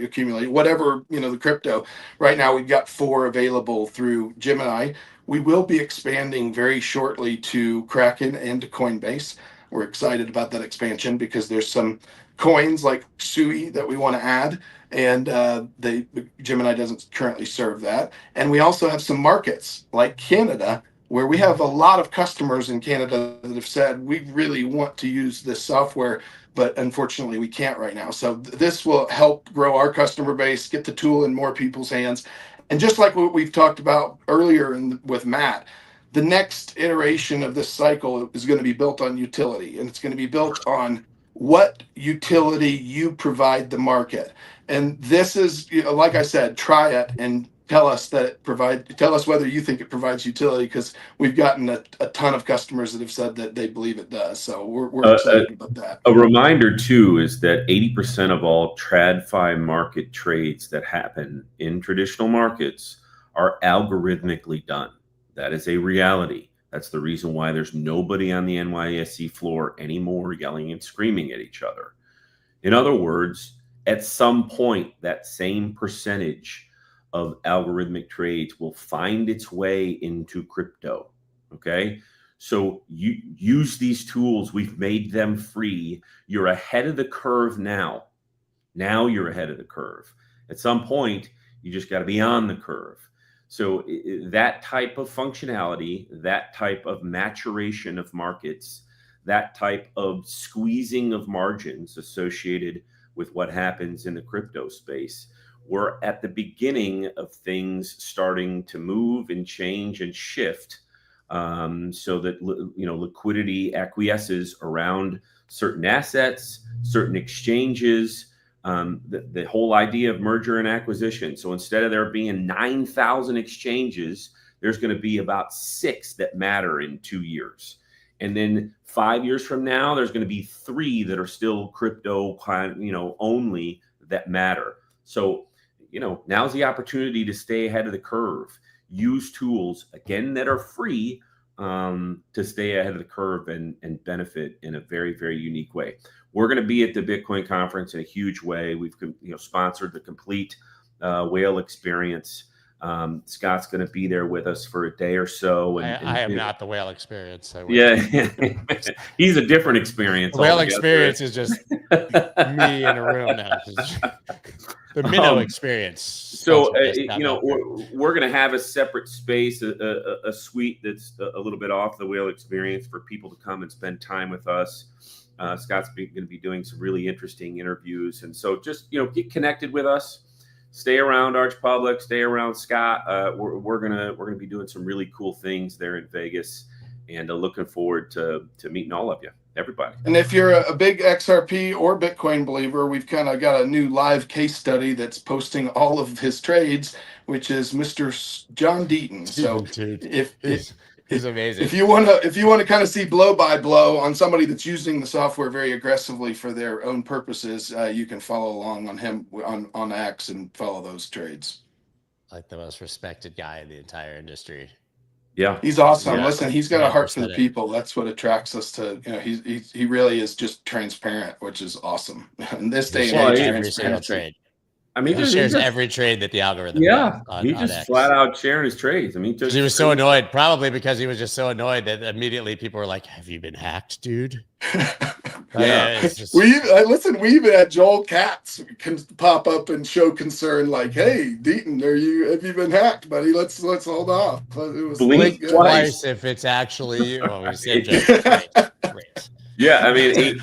accumulate, whatever, the crypto. Right now we've got 4 available through Gemini. We will be expanding very shortly to Kraken and to Coinbase. We're excited about that expansion, because there's some coins like Sui that we want to add, and Gemini doesn't currently serve that. And we also have some markets like Canada, where we have a lot of customers in Canada that have said, we really want to use this software, but unfortunately we can't right now. So this will help grow our customer base, get the tool in more people's hands. And just like what we've talked about earlier with Matt, the next iteration of this cycle is going to be built on utility, and it's going to be built on what utility you provide the market. And this is, like I said, try it and tell us whether you think it provides utility, because we've gotten a ton of customers that have said that they believe it does. So we're excited about that.
A reminder too is that 80% of all TradFi market trades that happen in traditional markets are algorithmically done. That is a reality. That's the reason why there's nobody on the NYSE floor anymore yelling and screaming at each other. In other words, at some point, that same percentage of algorithmic trades will find its way into crypto. Okay. So you use these tools. We've made them free. You're ahead of the curve now. Now you're ahead of the curve. At some point, You just got to be on the curve. So that type of functionality, that type of maturation of markets, that type of squeezing of margins associated with what happens in the crypto space, we're at the beginning of things starting to move and change and shift, so that liquidity acquiesces around certain assets, certain exchanges. The whole idea of merger and acquisition. So instead of there being 9,000 exchanges, there's going to be about 6 that matter in 2 years. And then 5 years from now, there's going to be 3 that are still crypto only that matter. So, now's the opportunity to stay ahead of the curve. Use tools, again, that are free, to stay ahead of the curve and benefit in a very, very unique way. We're going to be at the Bitcoin conference in a huge way. We've sponsored the complete whale experience. Scott's going to be there with us for a day or so.
I am not the whale experience.
Yeah, he's a different experience.
The whale experience is just me in a room now. The minnow experience.
So we're going to have a separate space, a suite that's a little bit off the whale experience for people to come and spend time with us. Scott's going to be doing some really interesting interviews, and so just get connected with us. Stay around Arch Public. Stay around Scott. We're gonna be doing some really cool things there in Vegas, and looking forward to meeting all of you, everybody.
And if you're a big XRP or Bitcoin believer, we've kind of got a new live case study that's posting all of his trades, which is Mr. John Deaton. So
He's amazing.
If you want to kind of see blow by blow on somebody that's using the software very aggressively for their own purposes, you can follow along on him on X and follow those trades.
Like the most respected guy in the entire industry.
Yeah,
he's awesome.
Yeah.
Listen, he's got a heart for the people. That's what attracts us to. He really is just transparent, which is awesome. In this day and age,
every single trade.
I mean,
he shares every trade that the algorithm.
He just flat out sharing his trades. I mean,
he was so annoyed, probably because he was just so annoyed that immediately people were like, "Have you been hacked, dude?"
We even had Joel Katz can pop up and show concern, like, "Hey, Deaton, have you been hacked, buddy? Let's hold off." It was
blink twice if it's actually you. Oh, great.
Yeah, I mean,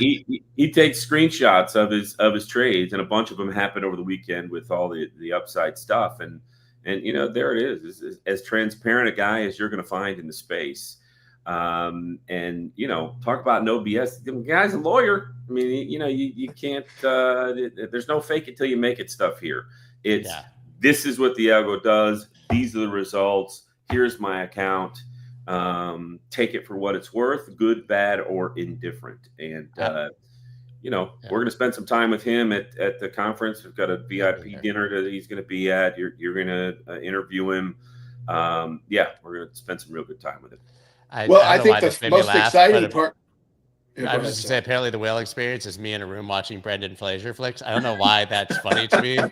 he takes screenshots of his trades, and a bunch of them happened over the weekend with all the upside stuff, and there it is. It's as transparent a guy as you're going to find in the space, and talk about no BS. The guy's a lawyer. I mean, you can't. There's no fake it till you make it stuff here. This is what the algo does. These are the results. Here's my account. Take it for what it's worth, good, bad, or indifferent. And, we're going to spend some time with him at the conference. We've got a VIP dinner that he's going to be at. You're going to interview him. We're going to spend some real good time with him.
I think the most exciting part.
I was just going to say, apparently the whale experience is me in a room watching Brendan Fraser flicks. I don't know why that's funny to me. I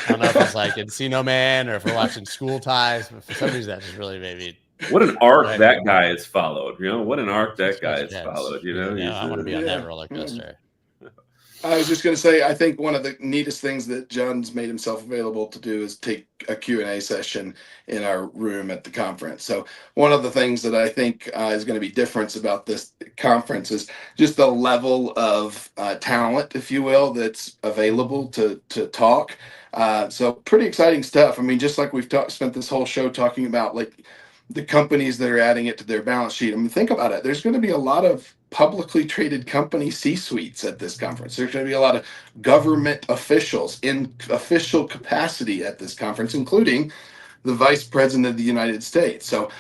don't know if it's like Encino Man or if we're watching School Ties, but for some reason that just really made me.
What an arc that guy has followed. What an arc that guy has followed.
I want to be on that roller coaster.
I was just going to say, I think one of the neatest things that John's made himself available to do is take a Q&A session in our room at the conference. So one of the things that I think is going to be different about this conference is just the level of talent, if you will, that's available to talk. So pretty exciting stuff. I mean, just like we've spent this whole show talking about like the companies that are adding it to their balance sheet. I mean, think about it. There's going to be a lot of publicly traded company C-suites at this conference. There's going to be a lot of government officials in official capacity at this conference, including the Vice President of the United States. So,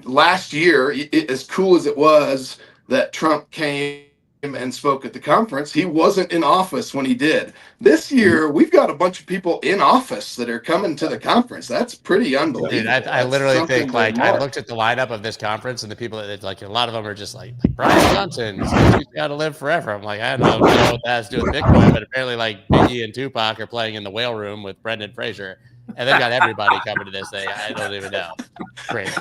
last year, as cool as it was that Trump came and spoke at the conference, he wasn't in office when he did. This year, we've got a bunch of people in office that are coming to the conference. That's pretty unbelievable.
Dude, I literally think, like, I looked at the lineup of this conference and the people that, like, a lot of them are just like Brian Johnson, he's got to live forever. I'm like, I don't know what that has to do with Bitcoin, but apparently, like, Biggie and Tupac are playing in the whale room with Brendan Fraser, and they've got everybody coming to this thing. I don't even know. Crazy.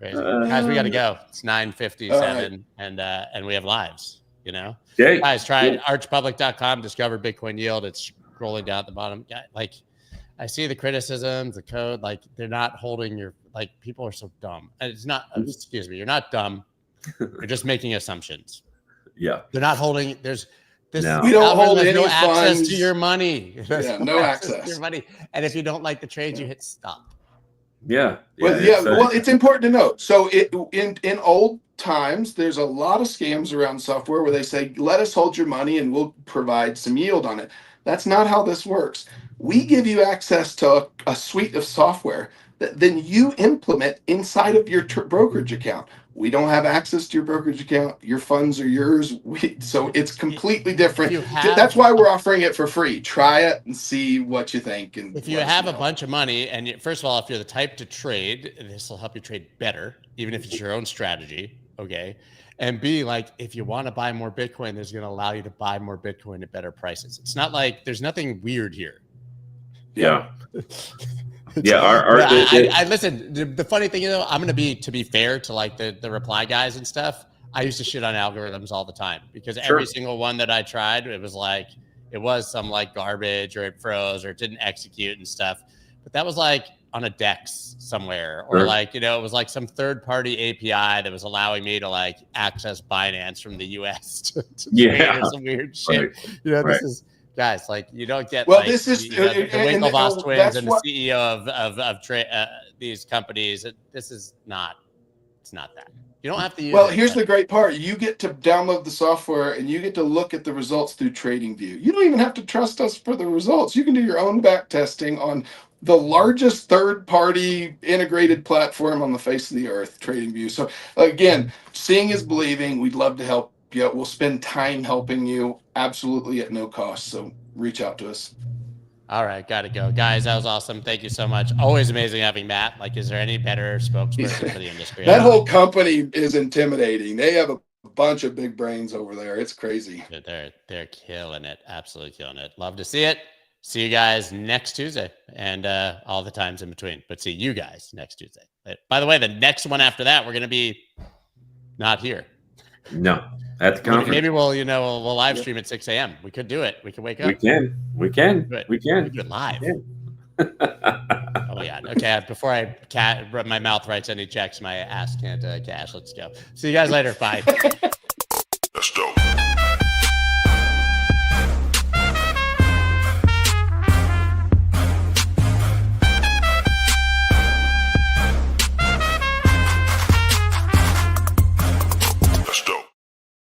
Guys, we got to go. It's 9:57, and we have lives. Guys, try archpublic.com, discover Bitcoin yield. It's scrolling down at the bottom. Like, I see the criticisms, the code, like they're not holding your, like people are so dumb. And it's not, excuse me, you're not dumb. You're just making assumptions.
Yeah.
They're not holding, there's this.
No.
We don't hold
there's
any
no access
funds.
to your money. There's
Yeah, no access.
to your money. And if you don't like the trade, you hit stop.
Yeah.
Well, it's important to note. So in old times, there's a lot of scams around software where they say, let us hold your money and we'll provide some yield on it. That's not how this works. We give you access to a suite of software that then you implement inside of your brokerage account. We don't have access to your brokerage account. Your funds are yours. So it's completely different. That's why we're offering it for free. Try it and see what you think. And
if you have a bunch of money, and first of all, if you're the type to trade, this will help you trade better, even if it's your own strategy. Okay. And B, like if you want to buy more Bitcoin, there's going to allow you to buy more Bitcoin at better prices. It's not like there's nothing weird here.
Yeah.
I listen. The funny thing, I'm going to be fair to like the reply guys and stuff. I used to shit on algorithms all the time because every single one that I tried, it was some like garbage or it froze or it didn't execute and stuff. But that was like on a DEX somewhere or like, it was like some third party API that was allowing me to like access Binance from the US to trade or some weird shit. Right. This is, guys, like you don't get
this is
the Winklevoss twins and the CEO of these companies. It's not that. You don't have to use
here's the great part. You get to download the software and you get to look at the results through TradingView. You don't even have to trust us for the results. You can do your own back testing on the largest third-party integrated platform on the face of the earth, TradingView. So again, seeing is believing. We'd love to help. Yeah, we'll spend time helping you absolutely at no cost. So reach out to us.
All right, got to go. Guys, that was awesome. Thank you so much. Always amazing having Matt. Like, is there any better spokesperson for the industry?
That whole company is intimidating. They have a bunch of big brains over there. It's crazy.
They're killing it. Absolutely killing it. Love to see it. See you guys next Tuesday and all the times in between. But see you guys next Tuesday. By the way, the next one after that, we're going to be not here.
No. At the conference.
Maybe we'll live stream at 6 a.m. We could do it. We can wake up.
We can do
it live. Oh yeah. Okay. Before my mouth writes any checks, my ass can't cash. Let's go. See you guys later. Bye.
Let's go.